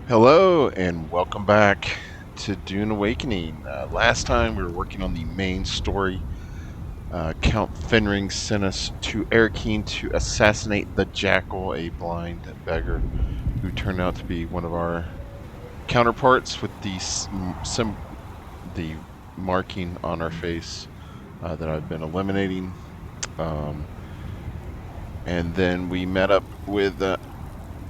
Hello and welcome back to Dune Awakening. Last time we were working on the main story. Count Fenring sent us to Erikine to assassinate the Jackal, a blind beggar who turned out to be one of our counterparts with the marking on our face that I've been eliminating. And then we met up with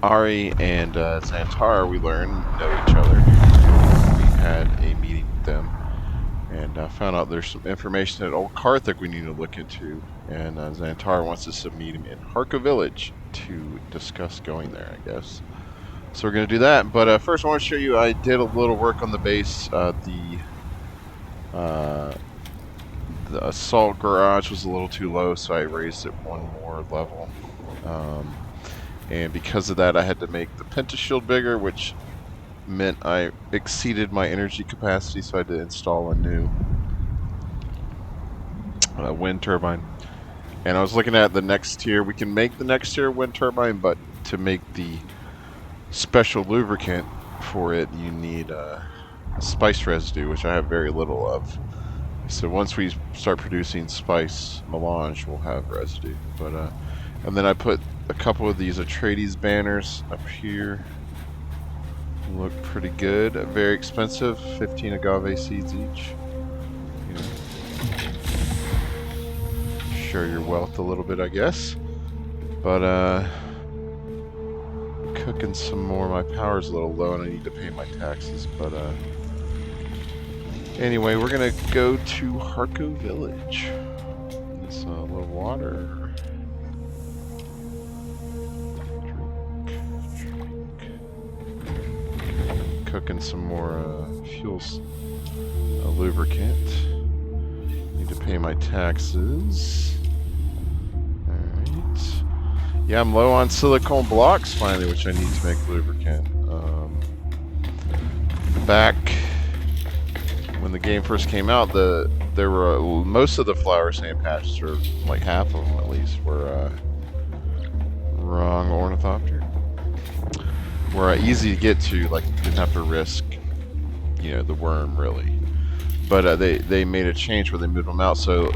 Ari and Zantara. We learned know each other. We had a meeting with them and found out there's some information at Old Carthag we need to look into. And Zantara wants us to meet him in Harko Village to discuss going there, I guess. So we're going to do that. But first, I want to show you I did a little work on the base. The assault garage was a little too low, so I raised it one more level. And because of that, I had to make the pentashield bigger, which meant I exceeded my energy capacity, so I had to install a new wind turbine. And I was looking at the next tier. We can make the next tier wind turbine, but to make the special lubricant for it, you need spice residue, which I have very little of. So once we start producing spice melange, we'll have residue. But and then I put a couple of these Atreides banners up here. Look pretty good. Very expensive, 15 agave seeds each. You know, share your wealth a little bit, I guess. But cooking some more. My power's a little low and I need to pay my taxes, but anyway, we're gonna go to Harko Village. It's a little water. Cooking some more fuels, lubricant. Need to pay my taxes. Alright. Yeah, I'm low on silicone blocks finally, which I need to make lubricant. Back when the game first came out, there were most of the flower sand patches, or like half of them at least, were wrong ornithopter. Were easy to get to, like didn't have to risk, you know, the worm really. But they made a change where they moved them out, so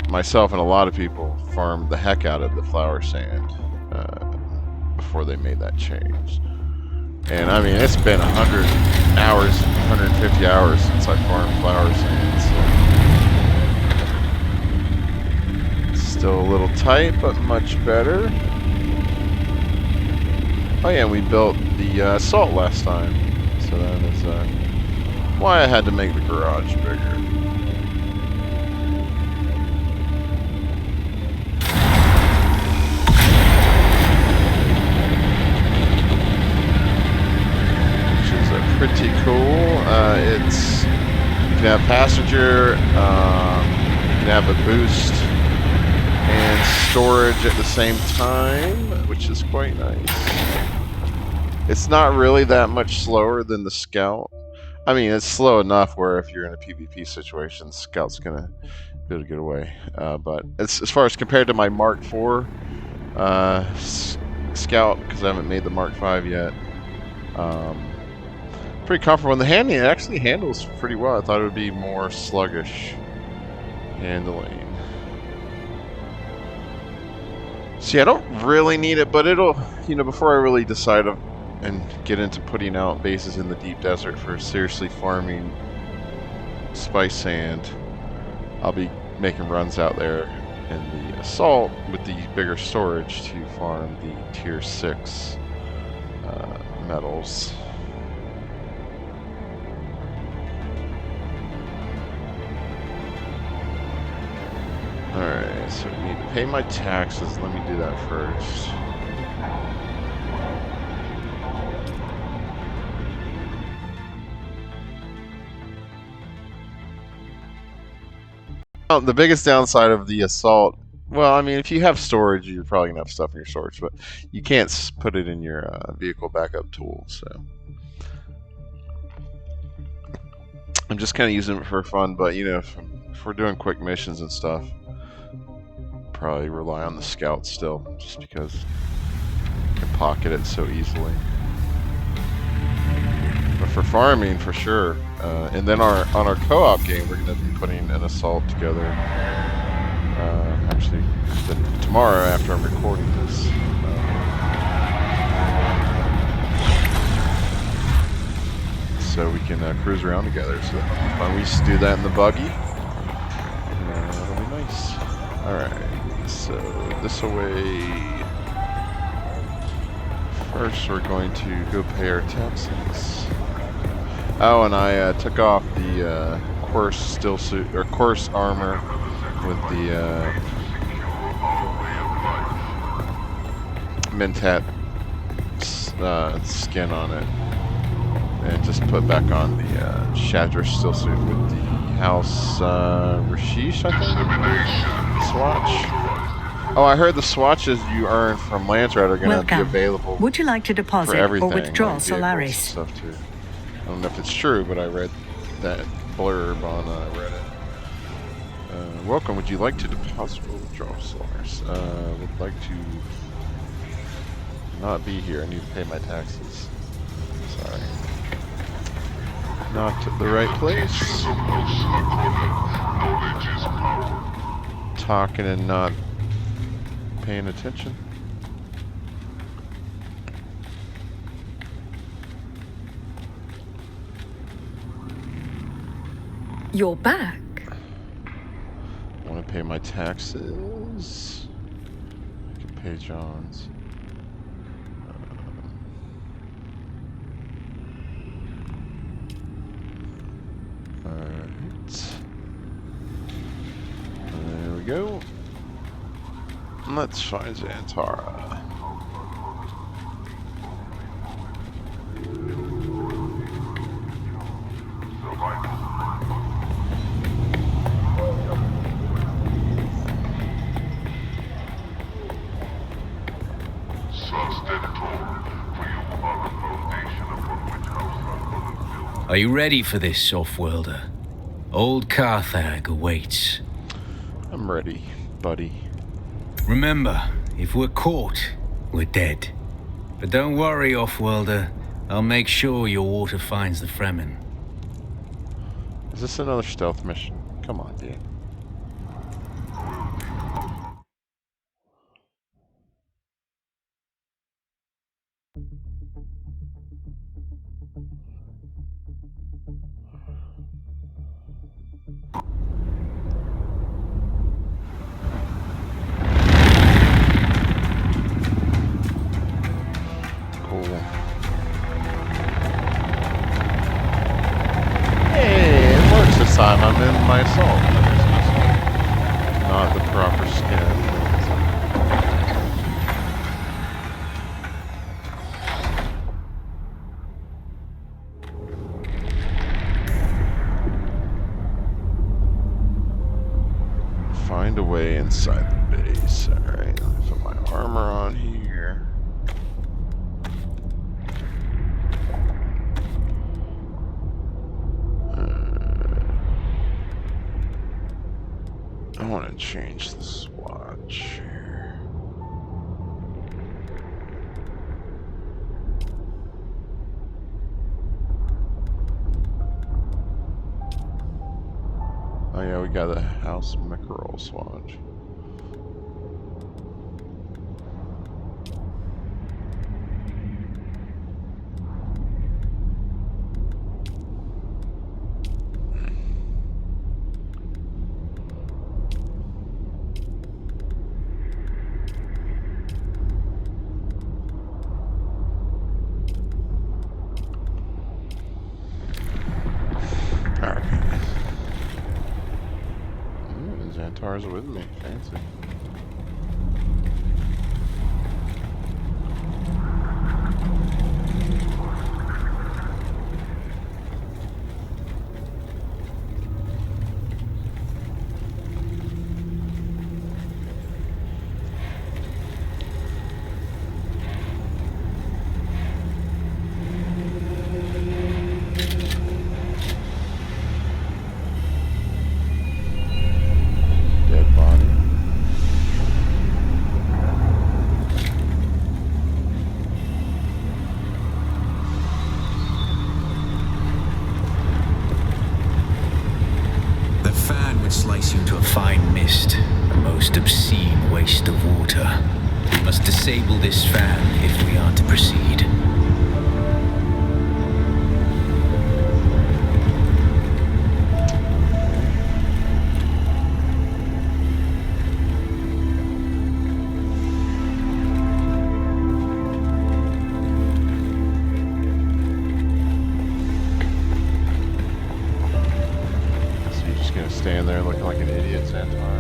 myself and a lot of people farmed the heck out of the flower sand before they made that change. And I mean, it's been 100 hours, 150 hours since I farmed flower sand, so it's still a little tight, but much better. Oh yeah, we built the assault last time, so that is why I had to make the garage bigger. Which is pretty cool. It's you can have passenger, you can have a boost and storage at the same time, which is quite nice. It's not really that much slower than the Scout. I mean, it's slow enough where if you're in a PvP situation, the Scout's gonna be able to get away. But as far as compared to my Mark IV Scout, because I haven't made the Mark V yet, pretty comfortable. And the handling, it actually handles pretty well. I thought it would be more sluggish handling. See, I don't really need it, but it'll, you know, before I really decide and get into putting out bases in the deep desert for seriously farming spice sand, I'll be making runs out there in the assault with the bigger storage to farm the tier 6 metals. Alright, so I need to pay my taxes. Let me do that first. Well, the biggest downside of the assault, well, I mean, if you have storage, you're probably gonna have stuff in your storage, but you can't put it in your vehicle backup tool, so I'm just kind of using it for fun. But you know, if we're doing quick missions and stuff, probably rely on the Scout still, just because you can pocket it so easily. for farming for sure. And then on our co-op game, we're going to be putting an assault together. Actually, tomorrow after I'm recording this. So we can cruise around together. So that'll be fun. We used to do that in the buggy. That'll be nice. Alright, so this away. First, we're going to go pay our taxes. Oh, and I took off the course still suit or course armor with the Mentat skin on it, and just put back on the Shatter still suit with the House Rashish, I think. Swatch. Oh, I heard the swatches you earn from Lancer are going to be available. Would you like to deposit for everything, or withdraw like Solaris? Stuff too. I don't know if it's true, but I read that blurb on Reddit. Welcome. Would you like to deposit or withdraw Solaris? Would like to not be here. I need to pay my taxes. Sorry. Not the right place. Talking and not paying attention. You're back. I want to pay my taxes. I can pay John's. Alright. There we go. Let's find Zantara. Are you ready for this, off-worlder? Old Carthag awaits. I'm ready, buddy. Remember, if we're caught, we're dead. But don't worry, off-worlder. I'll make sure your water finds the Fremen. Is this another stealth mission? Come on, dude. Time I'm in my assault. Not the proper skin. Find a way inside the base. Alright, let me put my armor on here. I want to change the swatch here. Oh yeah, we got a House Mackerel swatch. Zantara's with me. Fancy. Dead body. noticed, a most obscene waste of water. We must disable this fan if we are to proceed. Stand there looking like an idiot, Zantara.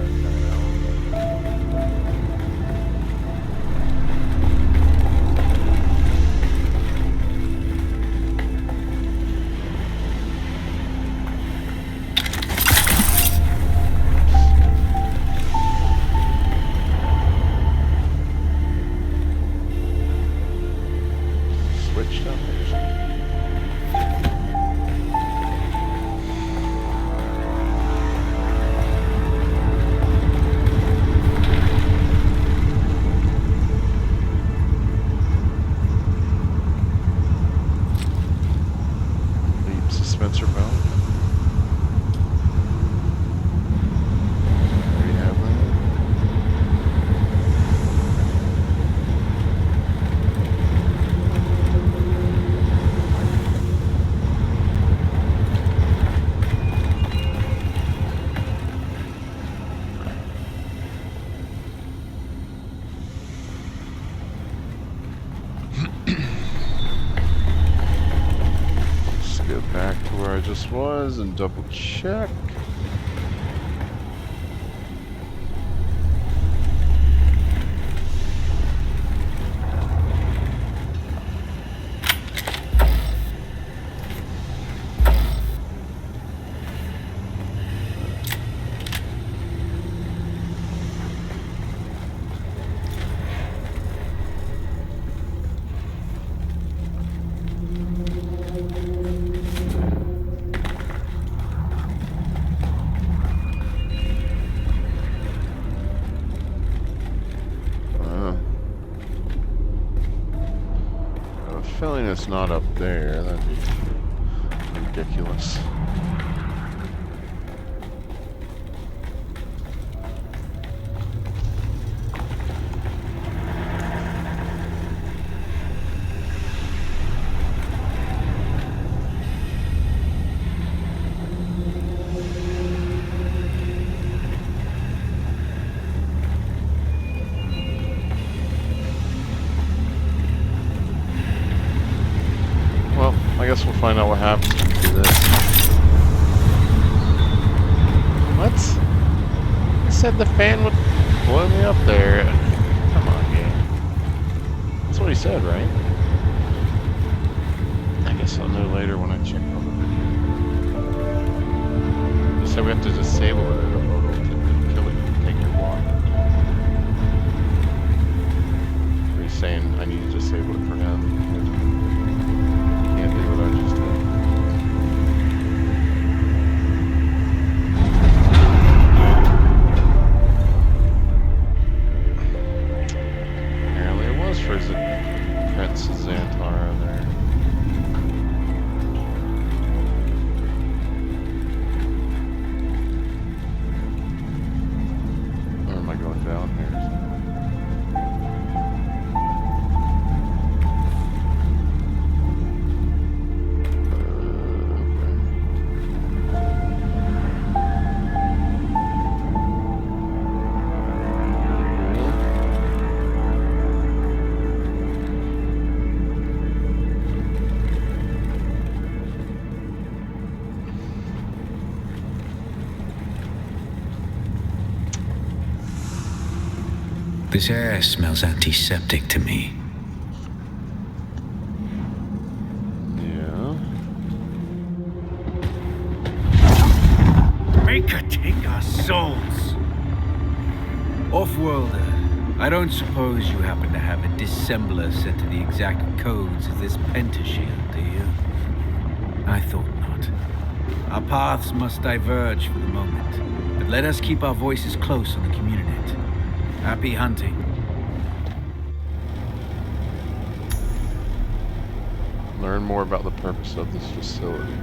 Switched up or something. Spencer Bell. There you have that. Back to where I just was and double check. Feeling it's not up there. That'd be ridiculous. I guess we'll find out what happens when we do this. What? I said the fan would blow me up there. Come on, game. That's what he said, right? I guess I'll know later when I check on the video. He said we have to disable it or it'll kill it, take your block. Or he's saying I need to disable it for him. Can't do what I just did. Apparently it was for Prince Zantara there. Or am I going down here? This air smells antiseptic to me. Yeah. Make her take our souls! Off-worlder, I don't suppose you happen to have a dissembler set to the exact codes of this pentashield, do you? I thought not. Our paths must diverge for the moment, but let us keep our voices close on the community. Happy hunting. Learn more about the purpose of this facility.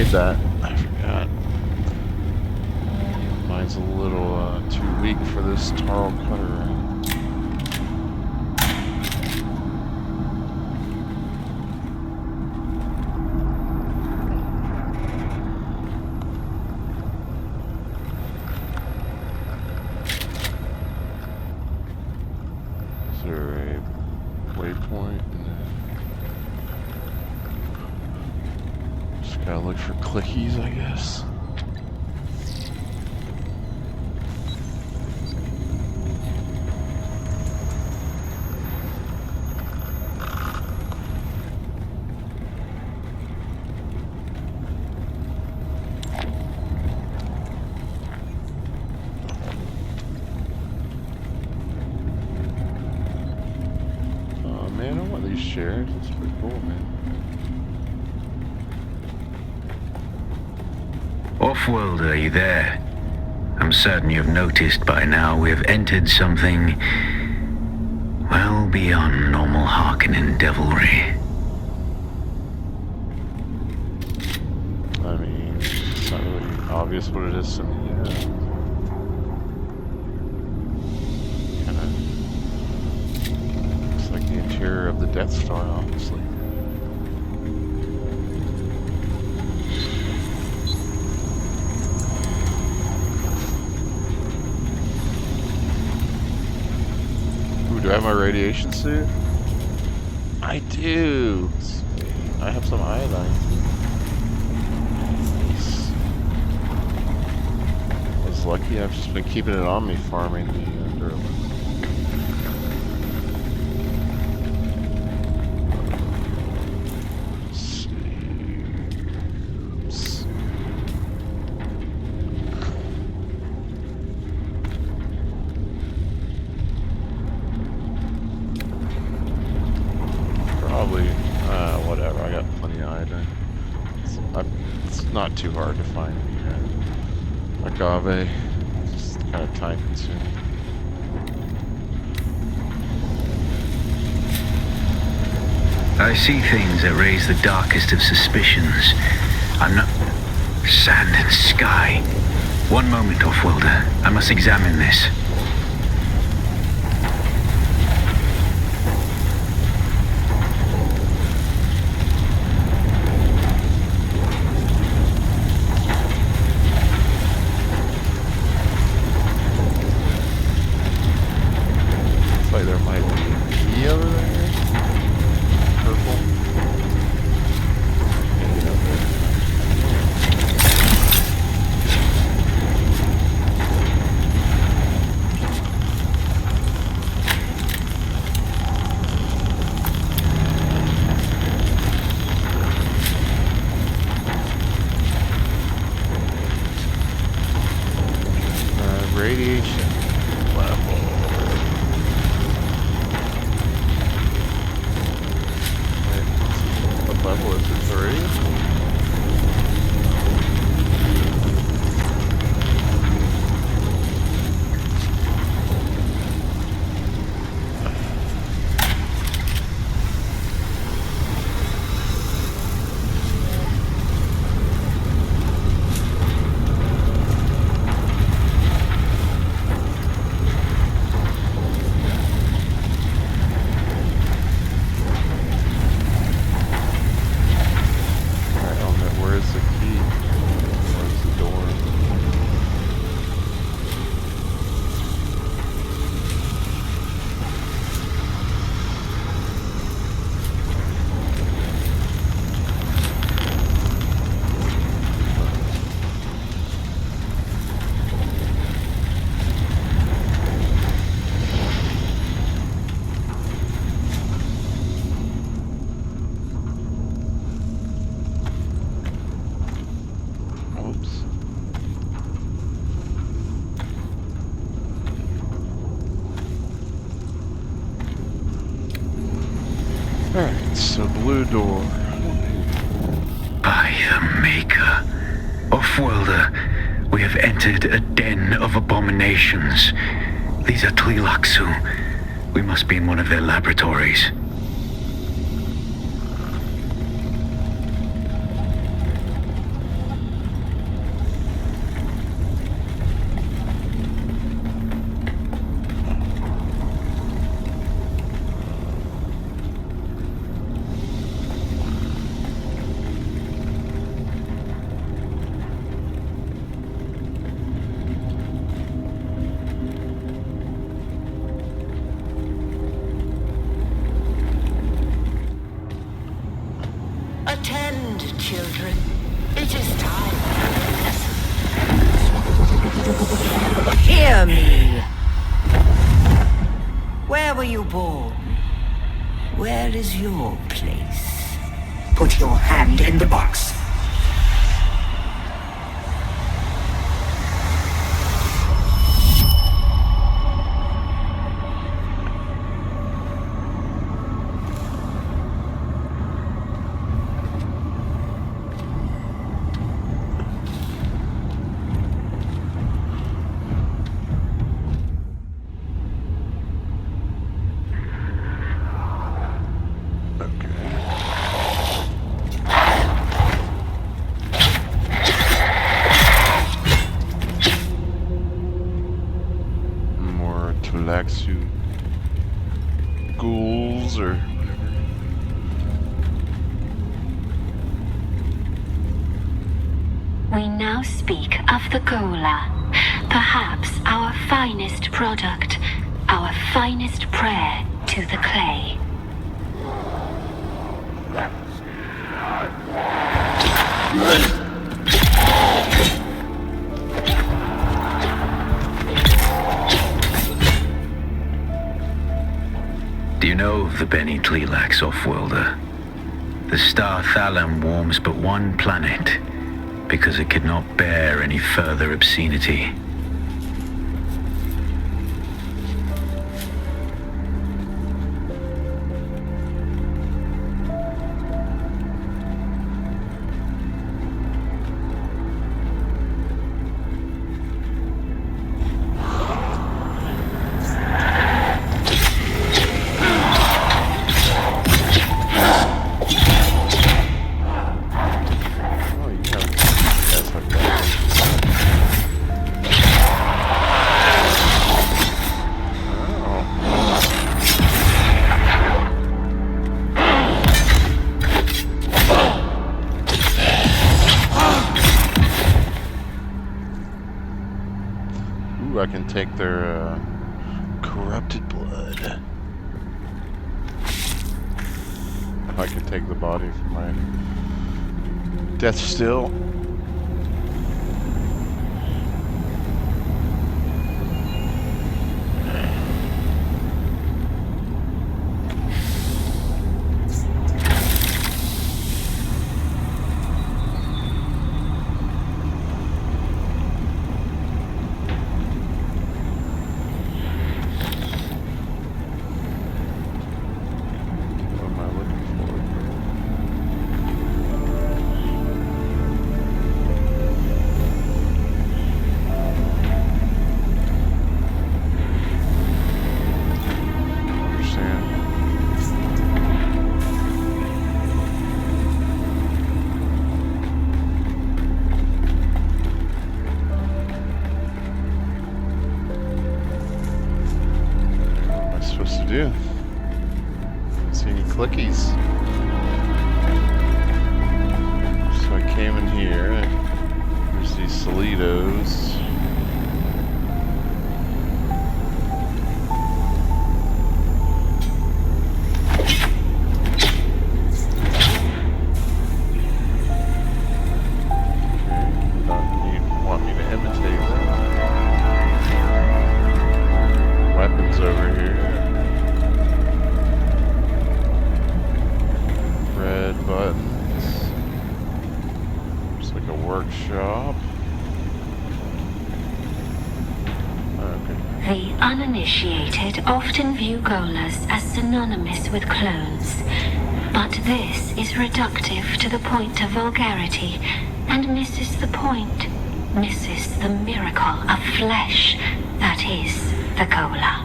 made that. I forgot. Mine's a little too weak for this Tarl cutter. Is there a waypoint? Just gotta look for clickies, I guess. Man, I want these shares. That's pretty cool, man. Off-worlder, are you there? I'm certain you've noticed by now we have entered something well beyond normal Harkonnen devilry. I mean, it's not really obvious what it is to me. Kind of looks like the interior of the Death Star, honestly. Ooh, do I have my radiation suit? I do! Sweet. I have some iodine. Nice. I was lucky. I've just been keeping it on me farming the Durlin. Probably, whatever. I got plenty of iodine. It's not too hard to find agave. It's just kind of time consuming. I see things that raise the darkest of suspicions. I'm not... Sand and sky. One moment, Off-worlder. I must examine this. Looks like there might be E over there. Purple. Maybe not there. Radiation level. Wait, what level is it? 3? Where's the key? Where's the door? Alright, so blue door. By the Maker. Off-worlder, we have entered a den of abominations. These are Tleilaxu. We must be in one of their laboratories. Answer me. Where were you born? Where is your place? Put your hand in the box. Ghouls or whatever. We now speak of the Gola, perhaps our finest product, our finest prayer to the clay. Do you know of the Beni Tleilax off-worlder? The star Thalam warms but one planet because it could not bear any further obscenity. I can take their corrupted blood. I can take the body from my death still. Do. Don't see any clickies. So I came in here. There's these Solitos. Want me to imitate that? Weapons over here. Buttons. Looks like a workshop. Okay. The uninitiated often view Golas as synonymous with clones, but this is reductive to the point of vulgarity and misses the point, misses the miracle of flesh that is the Gola.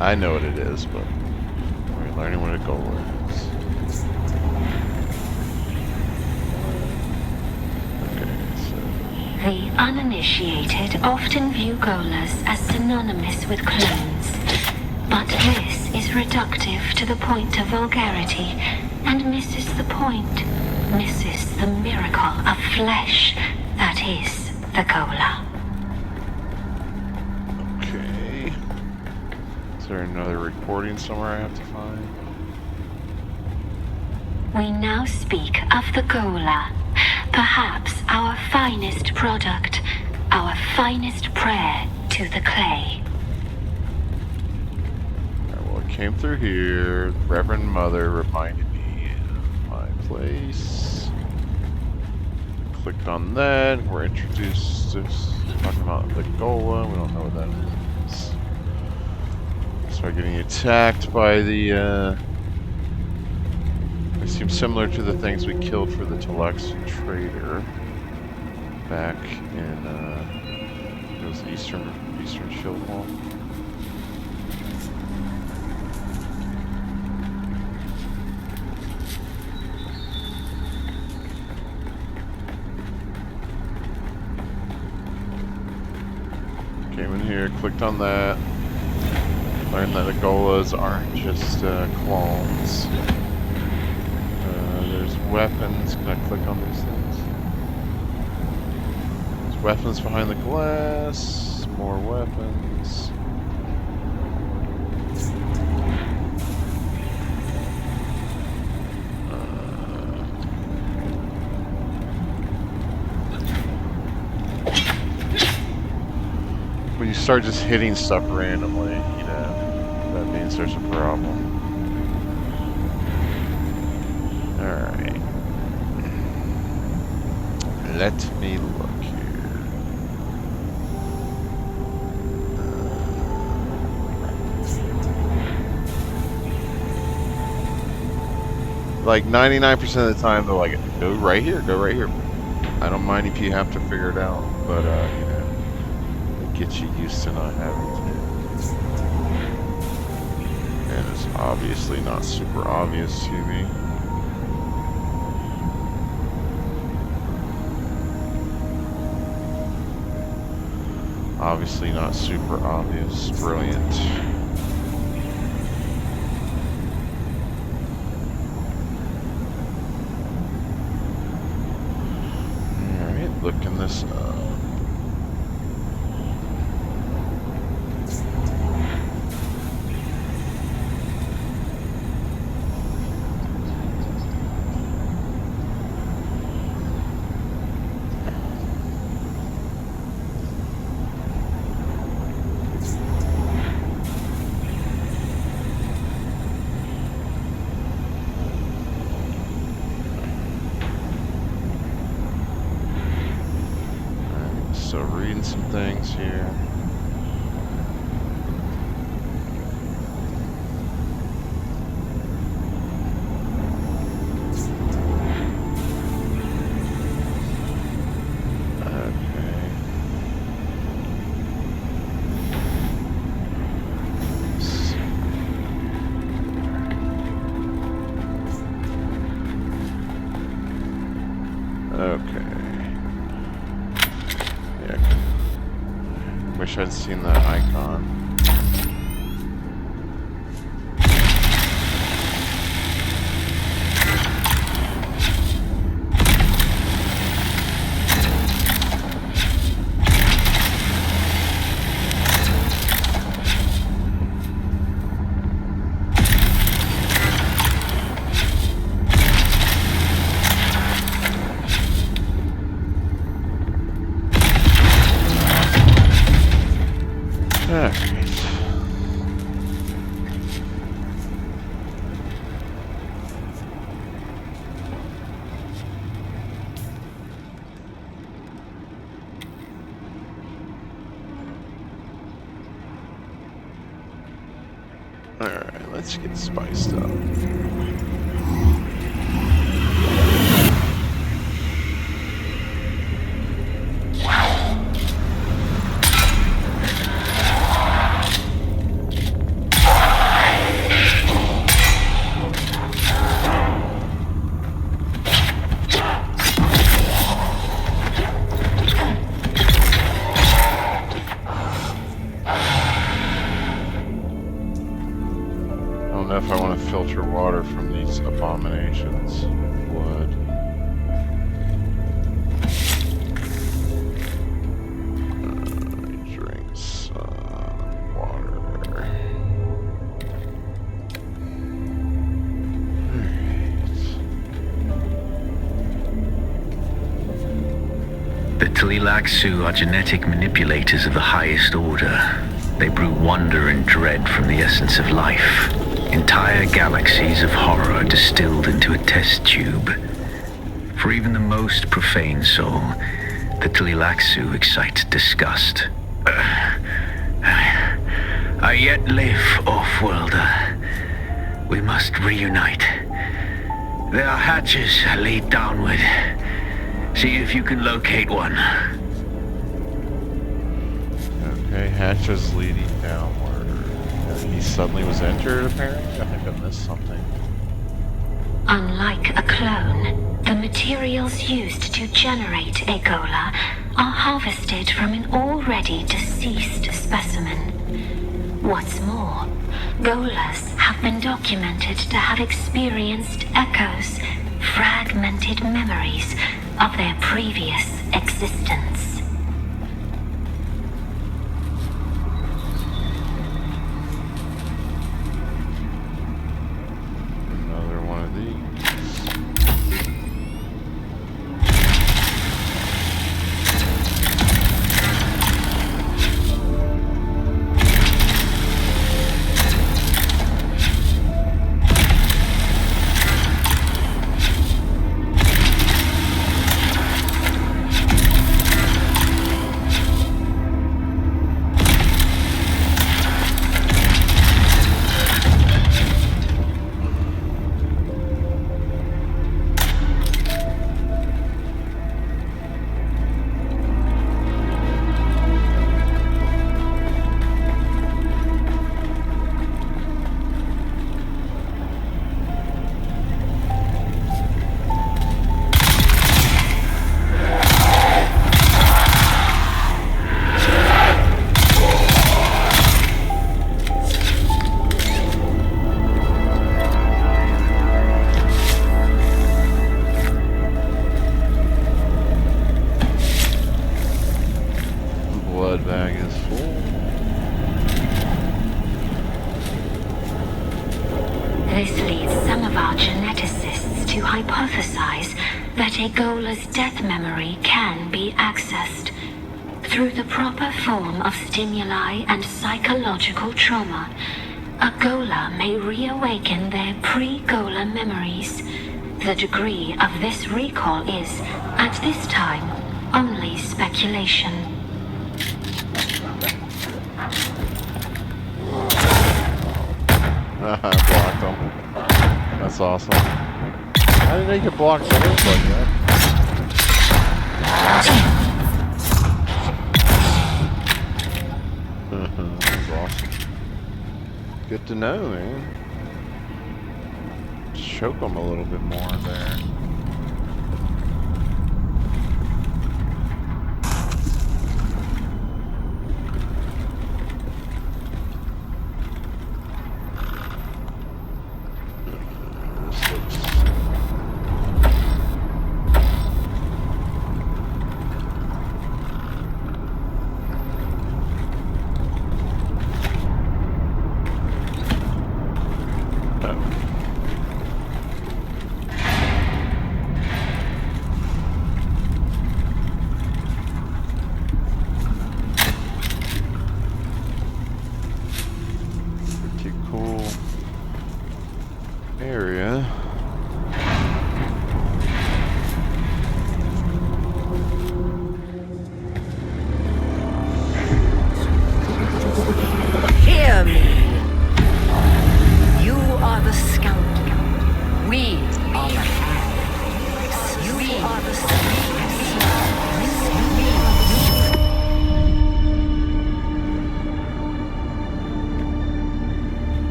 I know what it is, but we're learning what a goal is. Okay, so... The uninitiated often view Golas as synonymous with clones, but this is reductive to the point of vulgarity and misses the point, misses the miracle of flesh that is the Gola. Is there another recording somewhere I have to find? We now speak of the Gola, perhaps our finest product, our finest prayer to the clay. Well, it came through here. The Reverend Mother reminded me of my place. Clicked on that. We're introduced to talking about the Gola. We don't know what that is. Start getting attacked by the. They seem similar to the things we killed for the Telexian trader back in it was the Eastern Shield Wall. Came in here, clicked on that. Learned that the Golas aren't just clones. There's weapons. Can I click on these things? There's weapons behind the glass. More weapons. When you start just hitting stuff randomly, you know, that means there's a problem. Alright. Let me look here. Like 99% of the time, they're like, go right here, go right here. I don't mind if you have to figure it out, but, you know, it gets you used to not having to. And it's obviously not super obvious to me. Obviously not super obvious. Brilliant. Alright, looking this up. So reading some things here. Wish I'd seen that icon. Alright, let's get spiced up. I don't know if I want to filter water from these abominations. Blood. Drink some water. Tleilaxu are genetic manipulators of the highest order. They brew wonder and dread from the essence of life. Entire galaxies of horror are distilled into a test tube. For even the most profane soul, the Tleilaxu excite disgust. I yet live, off-worlder. We must reunite. There are hatches lead downward. See if you can locate one. Okay, hatches leading downward. He suddenly was entered, apparently? I think I missed something. Unlike a clone, the materials used to generate a Gola are harvested from an already deceased specimen. What's more, Golas have been documented to have experienced echoes, fragmented memories of their previous existence. Another one of these. Blood bag is full. This leads some of our geneticists to hypothesize that a Gola's death memory can be accessed. Through the proper form of stimuli and psychological trauma, a Gola may reawaken their pre-Gola memories. The degree of this recall is, at this time, only speculation. I blocked him. That's awesome. How did they get blocked so much like that? That's awesome. Good to know, man. Choke them a little bit more there. Area. Hear me. You are the scoundrel. We are the hands. You are the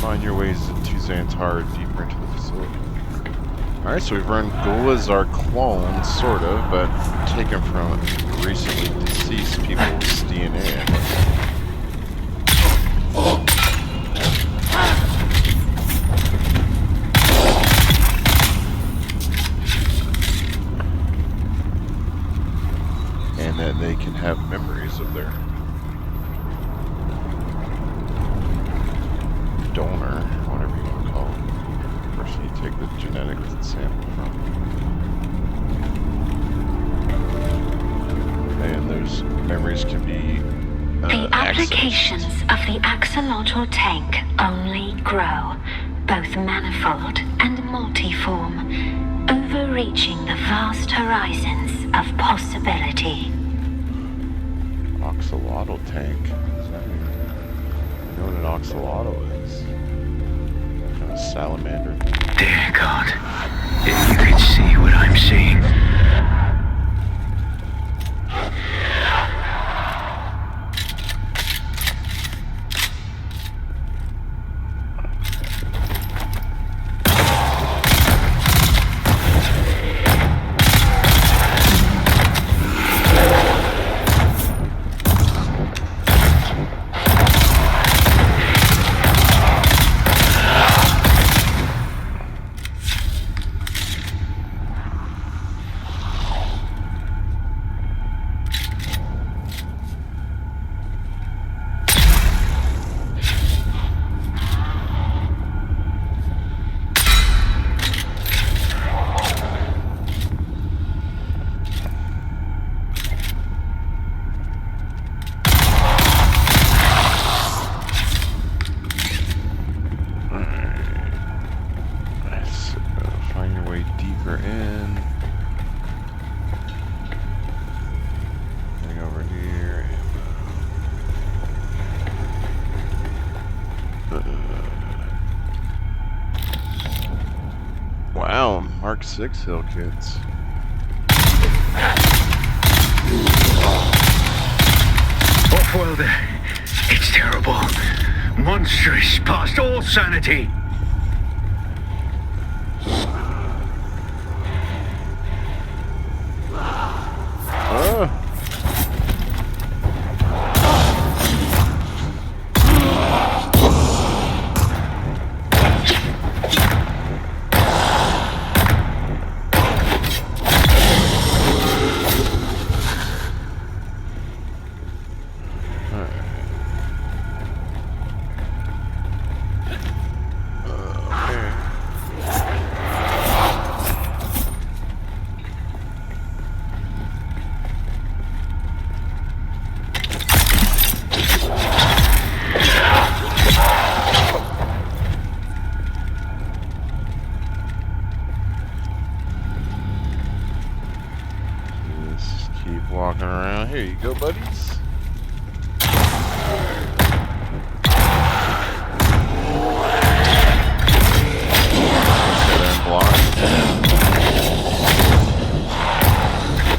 Find your ways into Zantara deeper into the facility. Alright, so we've run Golas are clones, sort of, but taken from recently deceased people's DNA. And that they can have memories of their donor, whatever you want to call it. kinetic sample from. And those memories can be The applications of the axolotl tank only grow, both manifold and multiform, overreaching the vast horizons of possibility. Axolotl tank? What does that mean? I know what an axolotl is. Kind of salamander. Dear God, if you could see what I'm seeing. Wow, Mark 6 hill kits. Off-worlder, it's terrible. Monstrous, past all sanity. Walking around. Here you go, buddies.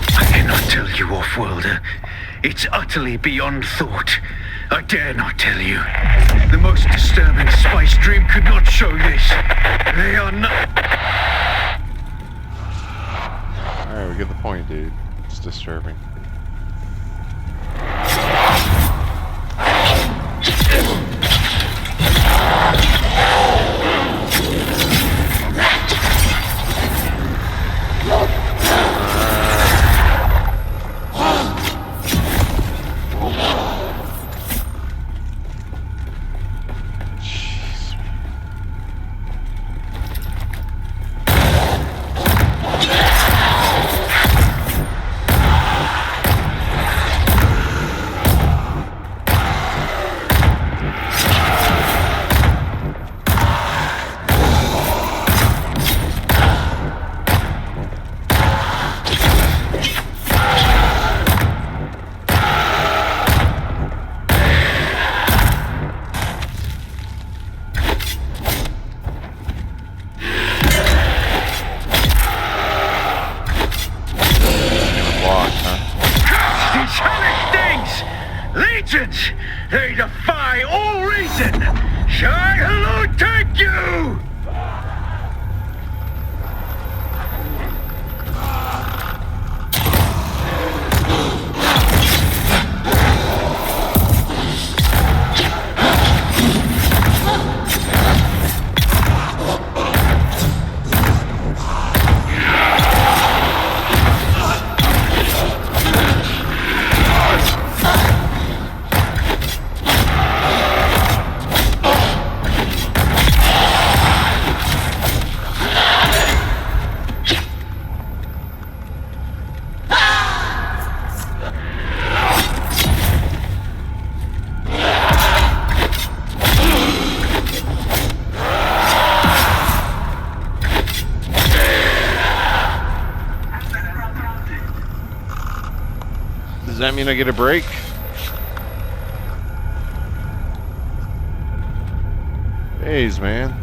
I cannot tell you, off-worlder. It's utterly beyond thought. I dare not tell you. The most disturbing spy stream could not show this. They are not... Alright, we get the point, dude. It's disturbing. They defy all reason! Shall hello take you! Does that mean I get a break? Jeez, man.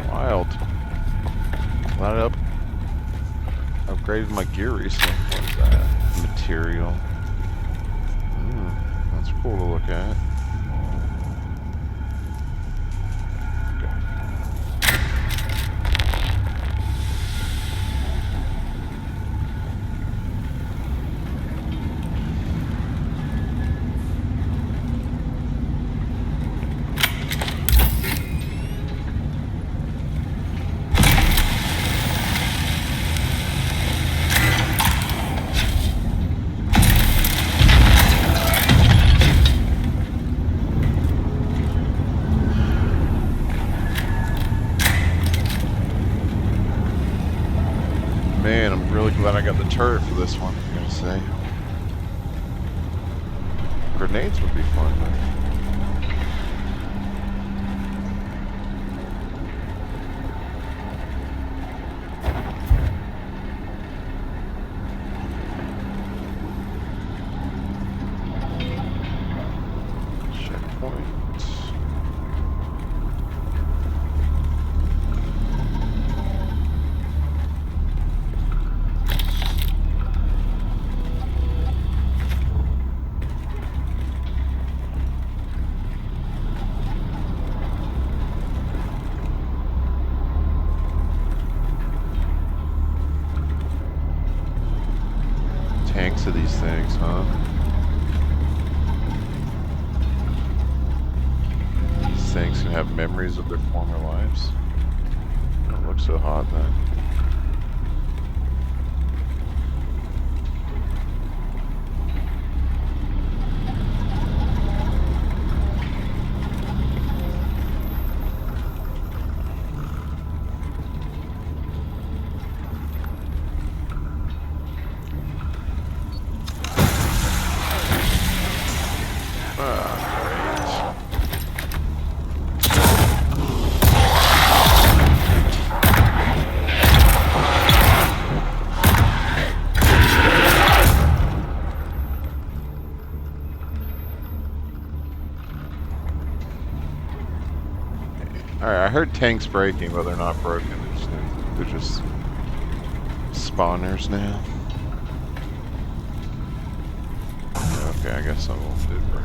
Wild. Glad I upgraded my gear recently. What's that? Material. That's cool to look at. Man, I'm really glad I got the turret for this one, I'm gonna say. Grenades would be fun, though. Tanks of these things, huh? These things can have memories of their former lives. Don't look so hot then. Alright, I heard tanks breaking, but they're not broken. They're just spawners now. Okay, I guess some of them did break.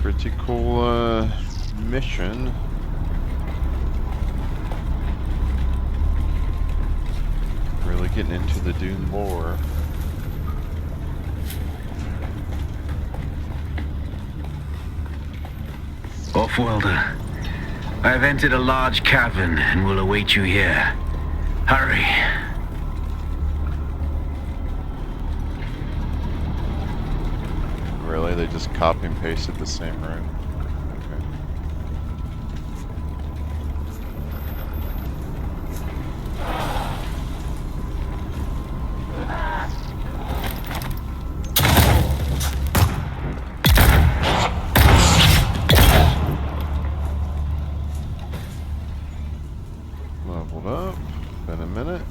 Pretty cool mission. Really getting into the Dune lore. Off-worlder, I have entered a large cavern and will await you here. Hurry. Really? They just copy and pasted the same room? Okay. Leveled up. Been a minute.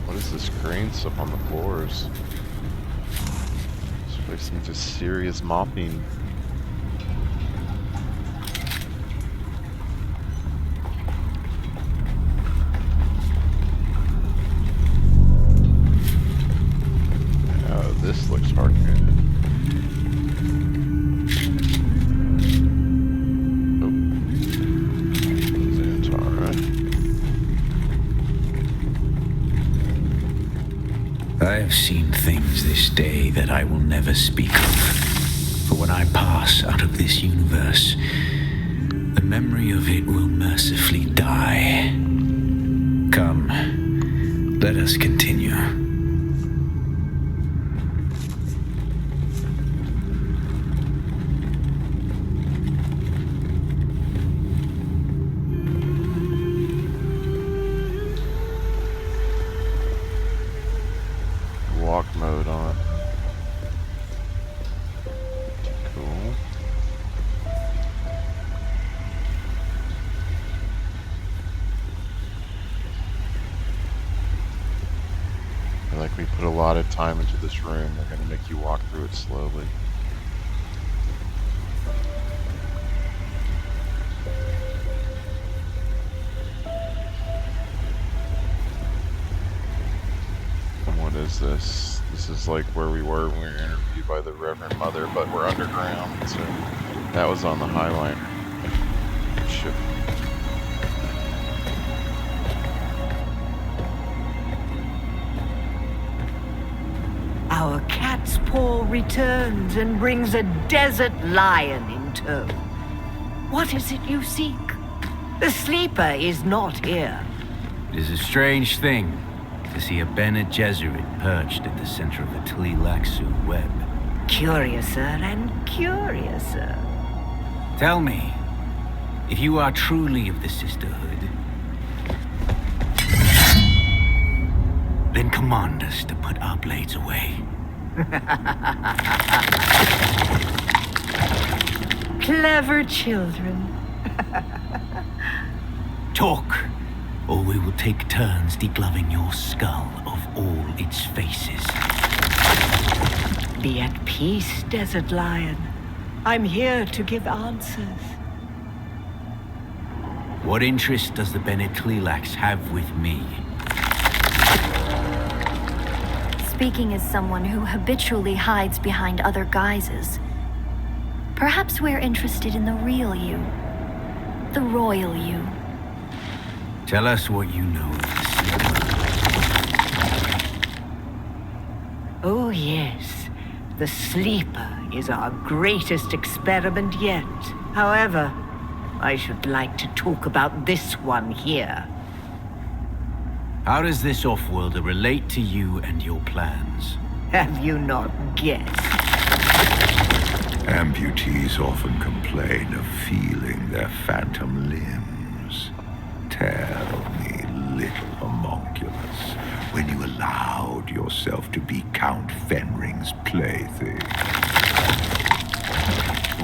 What is this green stuff on the floors? This place needs a serious mopping. Oh, this looks hard good. Oh. Zantara. I have seen things this day that I will never speak of. For when I pass out of this universe, the memory of it will mercifully die. Come, let us continue. like we put a lot of time into this room. They're gonna make you walk through it slowly. What is this? This is like where we were when we were interviewed by the Reverend Mother, but we're underground, so that was on the Highliner ship. Our cat's paw returns and brings a desert lion in tow. What is it you seek? The sleeper is not here. It is a strange thing to see a Bene Gesserit perched at the center of a Tleilaxu web. Curiouser and curiouser. Tell me, if you are truly of the Sisterhood, then command us to put our blades away. Clever children. Talk, or we will take turns degloving your skull of all its faces. Be at peace, Desert Lion. I'm here to give answers. What interest does the Bene Tleilax have with me? Speaking as someone who habitually hides behind other guises, perhaps we're interested in the real you, the royal you. Tell us what you know of the Sleeper. Oh, yes. The Sleeper is our greatest experiment yet. However, I should like to talk about this one here. How does this off-worlder relate to you and your plans? Have you not guessed? Amputees often complain of feeling their phantom limbs. Tell me, little homunculus, when you allowed yourself to be Count Fenring's plaything.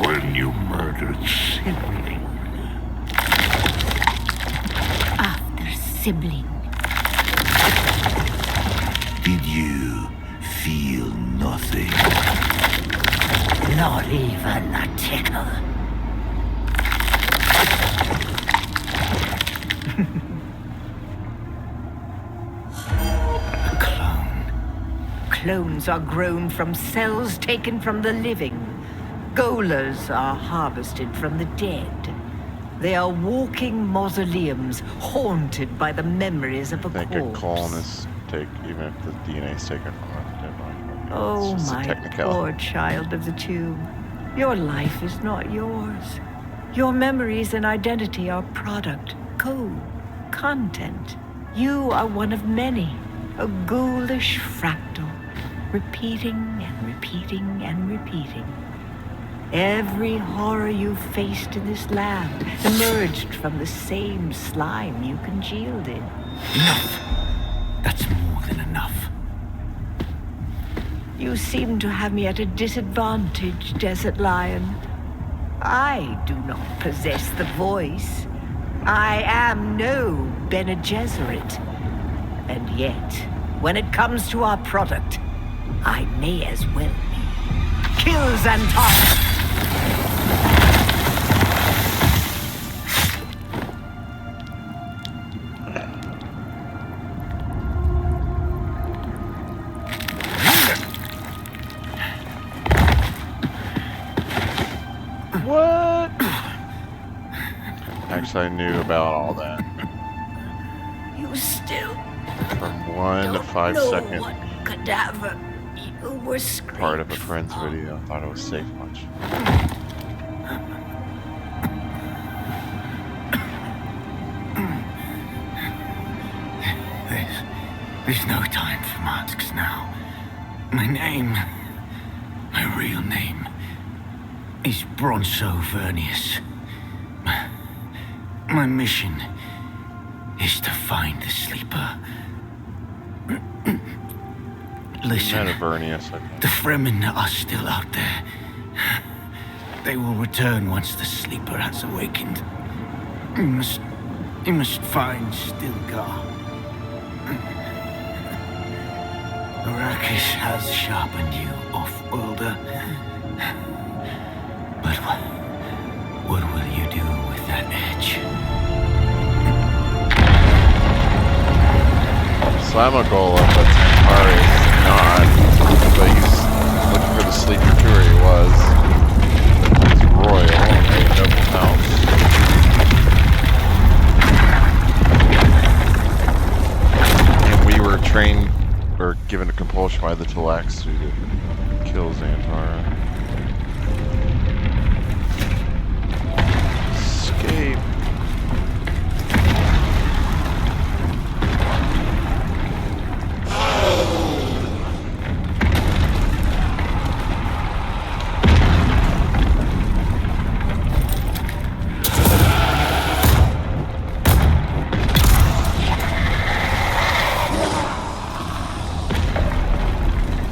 When you murdered Sibling. After Sibling. Did you feel nothing? Not even a tickle. A clone. Clones are grown from cells taken from the living. Golas are harvested from the dead. They are walking mausoleums haunted by the memories of a I think a corpse. colonist take, even if the DNA is taken from a dead body. Oh, It's just a my technicality. poor child of the tomb. Your life is not yours. Your memories and identity are product, code, content. You are one of many, a ghoulish fractal, repeating and repeating and repeating. Every horror you've faced in this land emerged from the same slime you congealed in. Enough! That's more than enough. You seem to have me at a disadvantage, Desert Lion. I do not possess the voice. I am no Bene Gesserit. And yet, when it comes to our product, I may as well be. Kill Zantara! What? Actually, I knew about all that. You still From 1 to 5 know second what cadaver you were part of a scraped friend's from. video. I thought it was safe much. There's no time for masks now. My real name, is Bronzo Vernius. My mission is to find the Sleeper. Listen, Metavernius, I the Fremen are still out there. They will return once the Sleeper has awakened. You must find Stilgar. Arrakis has sharpened you, off-worlder. But what will you do with that edge? Slamagola, but Zantara is not. But he's looking for the sleeping tour he was. He's royal, a noble house. And we were trained, or given a compulsion by the Talaxu to kill Zantara. Escape.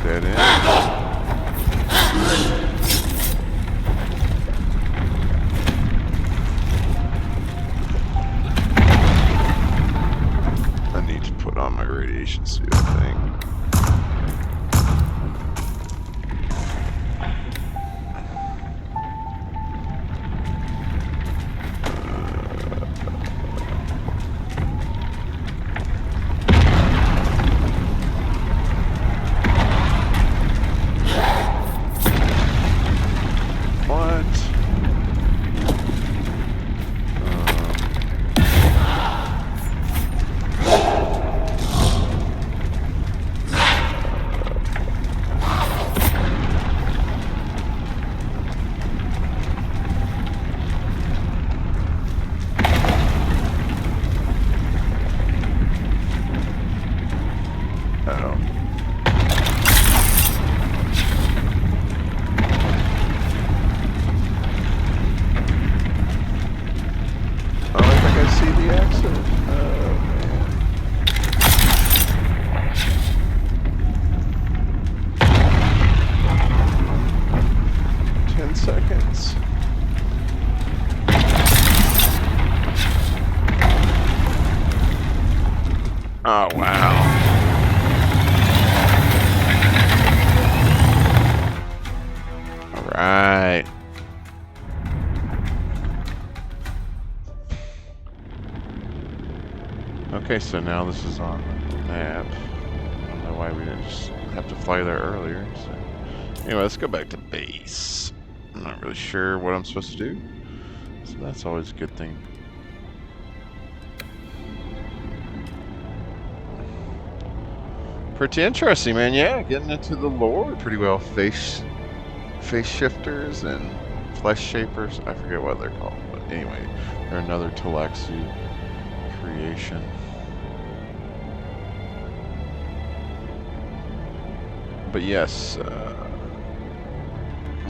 Dead end. I need to put on my radiation suit, I think. Oh, wow. All right. Okay, so now this is on the map. I don't know why we didn't just have to fly there earlier. So anyway, let's go back to base. I'm not really sure what I'm supposed to do, so that's always a good thing. Pretty interesting, man. Yeah, getting into the lore pretty well. Face shifters and flesh shapers. I forget what they're called, but anyway, they're another Talaxu creation. But yes,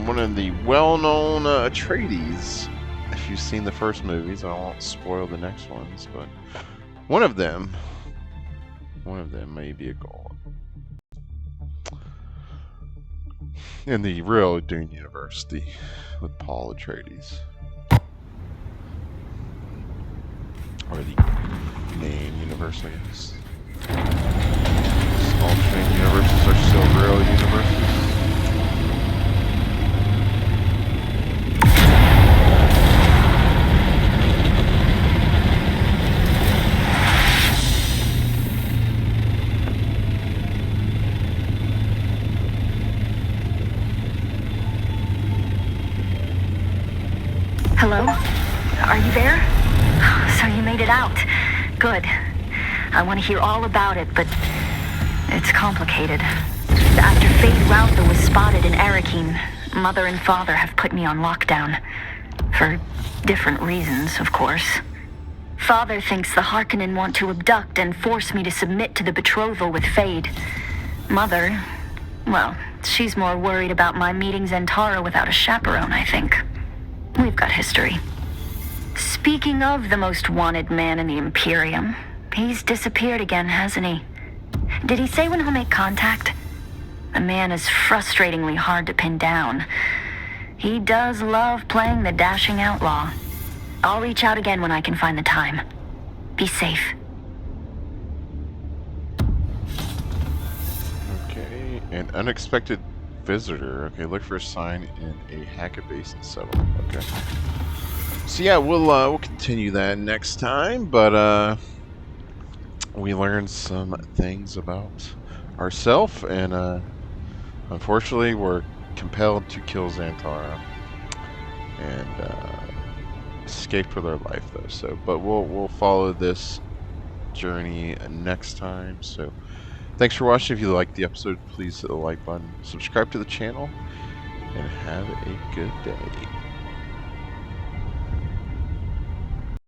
one of the well-known Atreides. If you've seen the first movies, I won't spoil the next ones, but one of them may be a goal. In the real Dune universe, with Paul Atreides, or the main universe, I guess. Alternate universes are still real universes. Hello? Are you there? So you made it out. Good. I want to hear all about it, but it's complicated. After Fade Routher was spotted in Arakeen, Mother and Father have put me on lockdown. For different reasons, of course. Father thinks the Harkonnen want to abduct and force me to submit to the betrothal with Fade. Mother, well, she's more worried about my meeting Zantara without a chaperone, I think. We've got history. Speaking of the most wanted man in the Imperium, he's disappeared again, hasn't he? Did he say when he'll make contact? The man is frustratingly hard to pin down. He does love playing the dashing outlaw. I'll reach out again when I can find the time. Be safe. Okay. An unexpected visitor. Okay, look for a sign in a Hackett Basin settlement. Okay. So yeah, we'll continue that next time, but we learned some things about ourselves, and unfortunately, we're compelled to kill Zantara and escape with our life, though. So, but we'll follow this journey next time. So, thanks for watching. If you liked the episode, please hit the like button, subscribe to the channel, and have a good day.